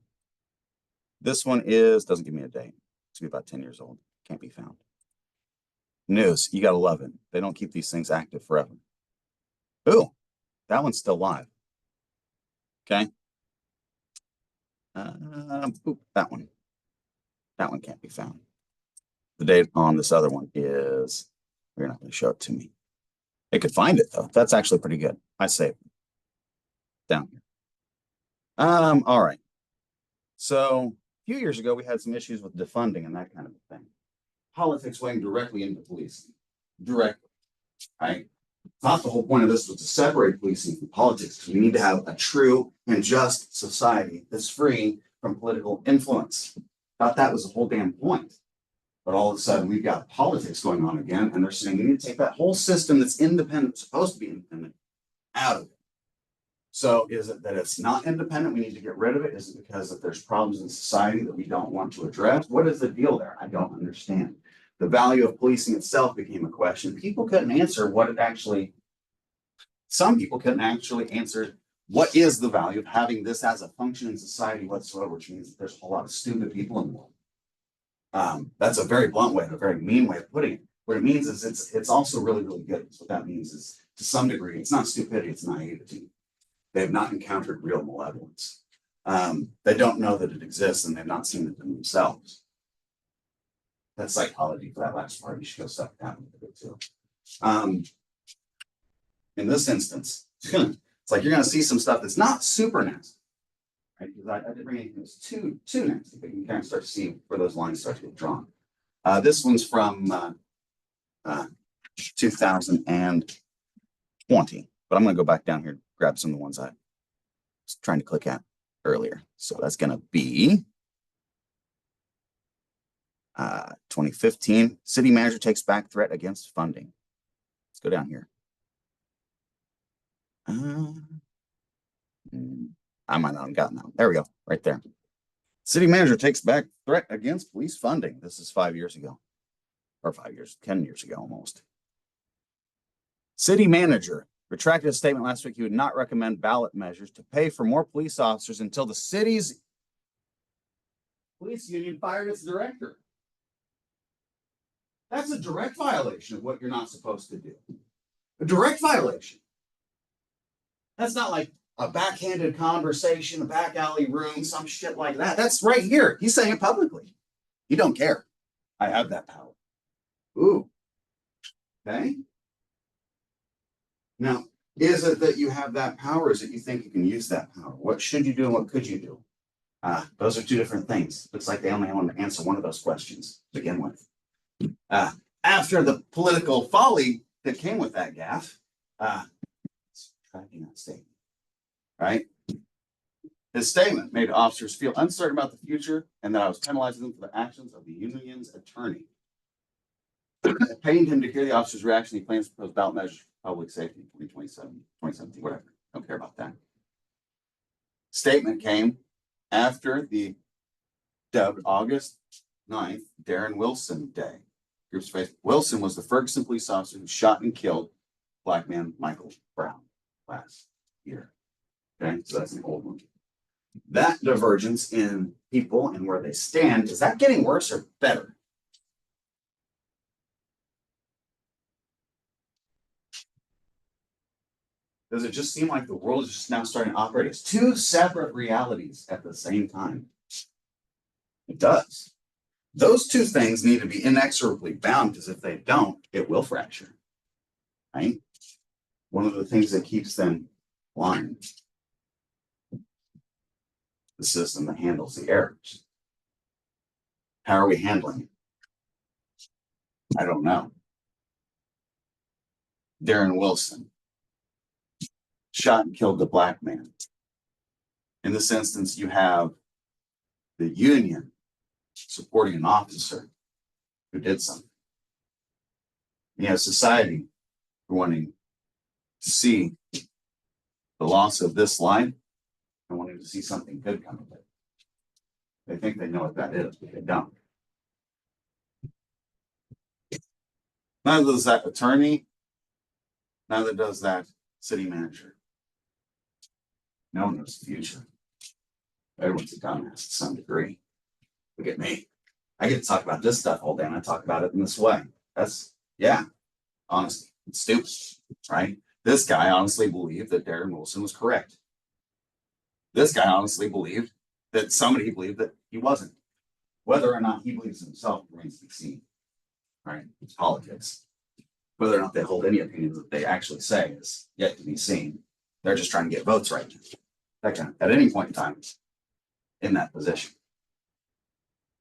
This one doesn't give me a date. It's be about 10 years old. Can't be found. News, you gotta love it. They don't keep these things active forever. Ooh, that one's still live. Okay. That one. That one can't be found. The date on this other one is, you're not going to show it to me. It could find it though. That's actually pretty good. I saved it down here. All right. So a few years ago, we had some issues with defunding and that kind of thing. Politics weighing directly into policing. Directly. Right? Thought the whole point of this was to separate policing from politics because we need to have a true and just society that's free from political influence. Thought that was the whole damn point. But all of a sudden, we've got politics going on again, and they're saying we need to take that whole system that's independent, supposed to be independent, out of it. So is it that it's not independent? We need to get rid of it? Is it because that there's problems in society that we don't want to address? What is the deal there? I don't understand. The value of policing itself became a question. People couldn't answer what it actually, some people couldn't actually answer what is the value of having this as a function in society whatsoever, which means that there's a whole lot of stupid people in the world. That's a very blunt way, a very mean way of putting it. What it means is it's also really, really good. So what that means is, to some degree, it's not stupidity, it's naivety. They have not encountered real malevolence. They don't know that it exists, and they've not seen it in themselves. That's psychology for that last part. You should go suck that one a bit too. In this instance, it's like you're going to see some stuff that's not super nasty. Right? Because I didn't bring anything that's too nasty, but you can kind of start to see where those lines start to get drawn. This one's from 2020, but I'm going to go back down here and grab some of the ones I was trying to click at earlier. So that's going to be 2015. City manager takes back threat against funding. Let's go down here. I might not have gotten that one. There we go, right there. City manager takes back threat against police funding. This is 5 years ago, or 5 years, 10 years ago almost. City manager retracted a statement last week he would not recommend ballot measures to pay for more police officers until the city's police union fired its director. That's a direct violation of what you're not supposed to do. A direct violation. That's not like a backhanded conversation, a back alley room, some shit like that. That's right here. He's saying it publicly. He don't care. I have that power. Ooh. Okay. Now, is it that you have that power? Is it you think you can use that power? What should you do and what could you do? Those are two different things. Looks like they only want to answer one of those questions to begin with. After the political folly that came with that gaffe, tracking that statement, right? His statement made officers feel uncertain about the future and that I was penalizing them for the actions of the union's attorney. It pained him to hear the officer's reaction. He plans to propose ballot measures for public safety in 2017, whatever. Don't care about that. Statement came after the dubbed August 9th Darren Wilson Day. Group's face. Wilson was the Ferguson police officer who shot and killed black man Michael Brown last year. Okay, so that's an old one. That divergence in people and where they stand, is that getting worse or better? Does it just seem like the world is just now starting to operate as two separate realities at the same time? It does. Those two things need to be inexorably bound, because if they don't, it will fracture. Right? One of the things that keeps them blind, the system that handles the errors. How are we handling it? I don't know. Darren Wilson shot and killed the black man. In this instance, you have the union supporting an officer who did something. You have society wanting to see the loss of this life and wanting to see something good come of it. They think they know what that is, but they don't. Neither does that attorney, neither does that city manager. No one knows the future. Everyone's a dumbass to some degree. Look at me. I get to talk about this stuff all day, and I talk about it in this way. That's, yeah, honestly, it's stupid, right? This guy honestly believed that Darren Wilson was correct. This guy honestly believed that somebody believed that he wasn't. Whether or not he believes himself remains to be seen, right? It's politics. Whether or not they hold any opinions that they actually say is yet to be seen. They're just trying to get votes right now. At any point in time in that position.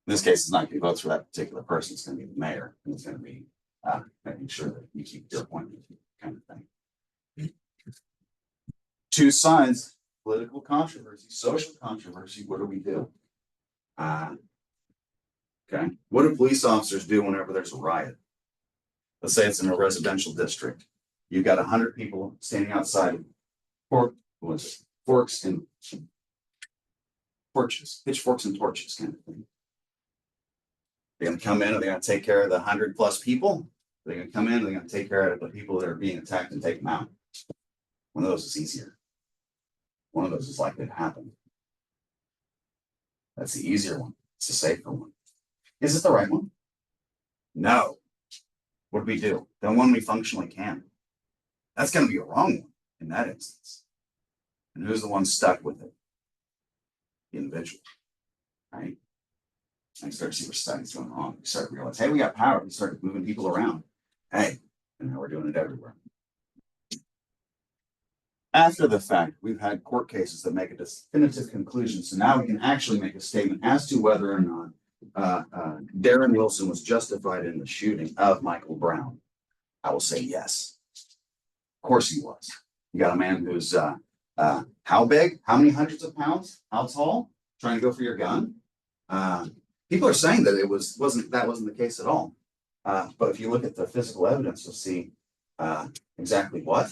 In this case, it's not going to be votes for that particular person. It's going to be the mayor, and it's going to be making sure that you keep your appointment, kind of thing. Two sides, political controversy, social controversy. What do we do? Okay. What do police officers do whenever there's a riot? Let's say it's in a residential district. You've got 100 people standing outside forks and torches, pitchforks and torches, kind of thing. They're going to come in and they're going to take care of the 100+ people. They're going to come in and they're going to take care of the people that are being attacked and take them out. One of those is easier. One of those is likely to happen. That's the easier one. It's the safer one. Is it the right one? No. What do we do? The one we functionally can. That's going to be a wrong one in that instance. And who's the one stuck with it? The individual, right? And you start to see where study's going wrong. You start to realize, hey, we got power. We start moving people around. Hey, and now we're doing it everywhere. After the fact, we've had court cases that make a definitive conclusion. So now we can actually make a statement as to whether or not Darren Wilson was justified in the shooting of Michael Brown. I will say yes. Of course he was. You got a man who's how big? How many hundreds of pounds? How tall? Trying to go for your gun? People are saying that wasn't the case at all. But if you look at the physical evidence, you'll see exactly what.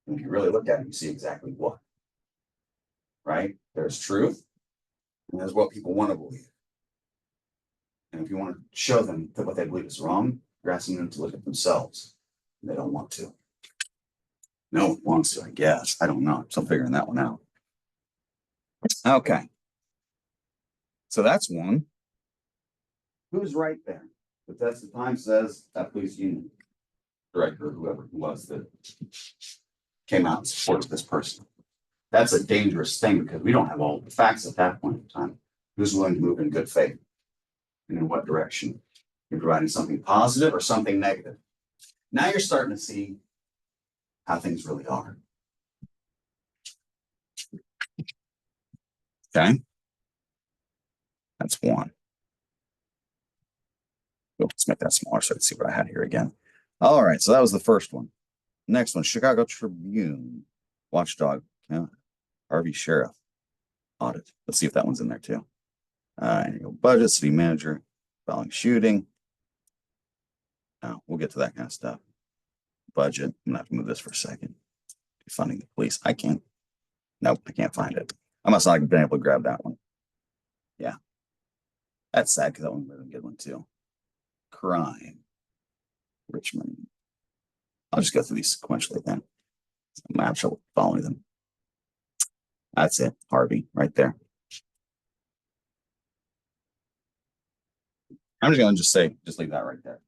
And if you really look at it, you see exactly what. Right? There's truth, and there's what people want to believe. And if you want to show them that what they believe is wrong, you're asking them to look at themselves. And they don't want to. No one wants to, I guess. I don't know. I'm still figuring that one out. Okay. So that's one. Who's right there? But that's the Times says that police union director, whoever it was that came out and supported this person. That's a dangerous thing because we don't have all the facts at that point in time. Who's willing to move in good faith? And in what direction? You're providing something positive or something negative. Now you're starting to see how things really are. Okay. That's one. Let's make that smaller so I can see what I had here again. All right. So that was the first one. Next one, Chicago Tribune, Watchdog, Harvey Sheriff audit. Let's see if that one's in there too. Annual budget, city manager, following shooting. No, we'll get to that kind of stuff. Budget. I'm gonna have to move this for a second. Funding the police. I can't. Nope, I can't find it. I must not have been able to grab that one. Yeah. That's sad because that one would have been a good one too. Crime. Richmond. I'll just go through these sequentially then. I'm actually following them. That's it. Harvey, right there. I'm just going to just leave that right there.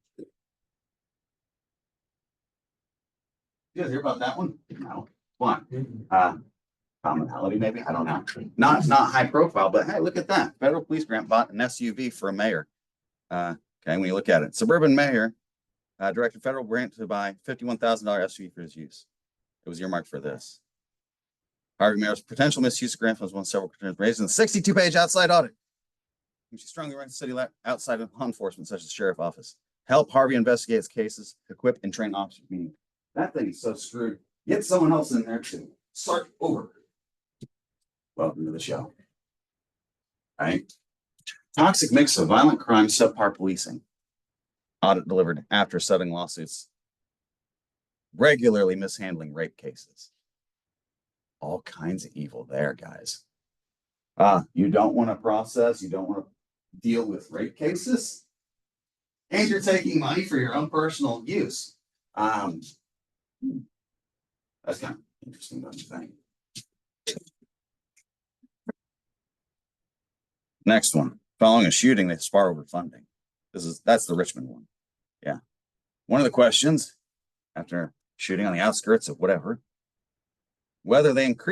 You guys hear about that one? No. Why? commonality, maybe. I don't know. Not high profile, but hey, look at that. Federal police grant bought an SUV for a mayor. Okay, when you look at it, suburban mayor directed federal grant to buy $51,000 SUV for his use. It was earmarked for this. Harvey Mayor's potential misuse of grant funds won several concerns raised in the 62-page outside audit. She strongly recommends the city outside of law enforcement, such as the sheriff office, help Harvey investigate its cases, equip and train officers. Meaning that thing is so screwed. Get someone else in there to start over. Welcome to the show. All right. Toxic mix of violent crime, subpar policing. Audit delivered after settling lawsuits. Regularly mishandling rape cases. All kinds of evil there, guys. You don't want to process, you don't want to deal with rape cases, and you're taking money for your own personal use. That's kind of interesting, don't you think? Next one. Following a shooting, they spar over funding. That's the Richmond one. Yeah. One of the questions after shooting on the outskirts of whatever, whether they intend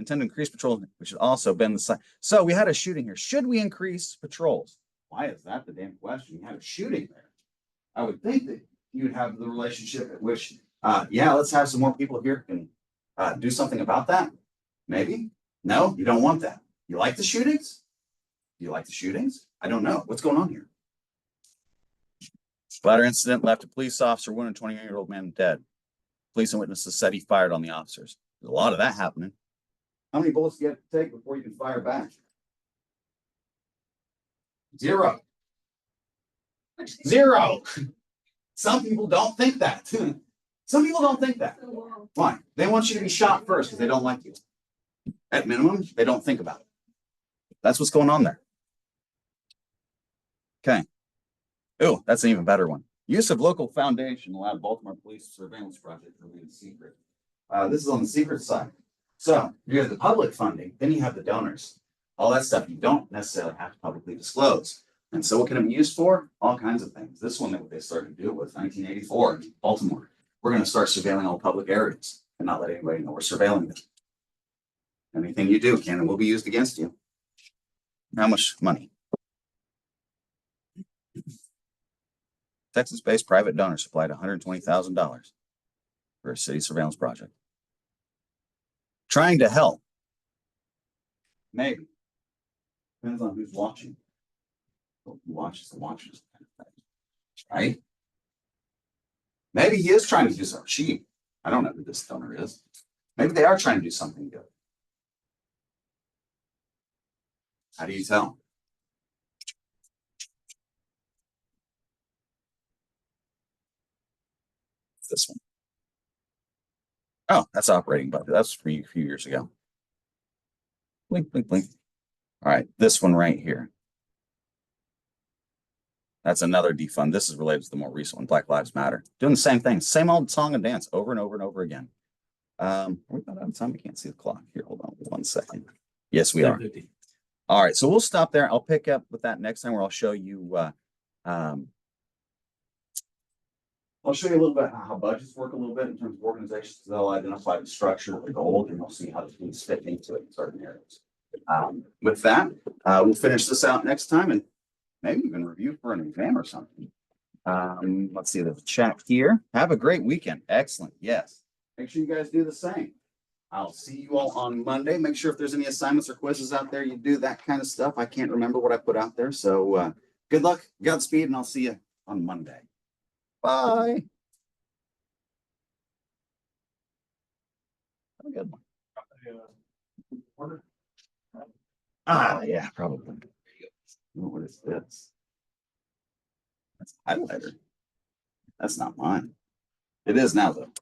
to increase patrols, which should also been the side. So we had a shooting here. Should we increase patrols? Why is that the damn question? You had a shooting there. I would think that you would have the relationship at which, yeah, let's have some more people here who can do something about that. Maybe. No, you don't want that. You like the shootings? Do you like the shootings? I don't know. What's going on here? Splatter incident left a police officer, wounded, 28-year-old man dead. Police and witnesses said he fired on the officers. There's a lot of that happening. How many bullets do you have to take before you can fire back? 0. 0. Some people don't think that. Some people don't think that. Why? They want you to be shot first because they don't like you. At minimum, they don't think about it. That's what's going on there. Okay. Oh, that's an even better one. Use of local foundation allowed Baltimore police surveillance project to remain secret. This is on the secret side. So you have the public funding, then you have the donors. All that stuff you don't necessarily have to publicly disclose. And so what can it be used for? All kinds of things. This one that they started to do was 1984 in Baltimore. We're going to start surveilling all public areas and not let anybody know we're surveilling them. Anything you do can and will be used against you. How much money? Texas-based private donor supplied $120,000 for a city surveillance project. Trying to help. Maybe. Depends on who's watching. Who watches the watchers, right? Maybe he is trying to do something. She, I don't know who this donor is. Maybe they are trying to do something good. How do you tell? This one. Oh, that's operating budget. That's for you a few years ago. Blink, blink, blink. All right, this one right here. That's another defund. This is related to the more recent one, Black Lives Matter. Doing the same thing, same old song and dance over and over and over again. Are we about out of time? I can't see the clock here. Hold on 1 second. Yes, we are. All right, so we'll stop there. I'll pick up with that next time where I'll show you a little bit how budgets work a little bit in terms of organizations. They'll identify the structure of the goal, and you'll see how the teams fit into it in certain areas. With that, we'll finish this out next time and maybe even review for an exam or something. Let's see the chat here. Have a great weekend. Excellent. Yes. Make sure you guys do the same. I'll see you all on Monday. Make sure if there's any assignments or quizzes out there, you do that kind of stuff. I can't remember what I put out there. So good luck, Godspeed, and I'll see you on Monday. Bye. Have a good one. Yeah, probably. What is this? That's highlighter. That's not mine. It is now, though.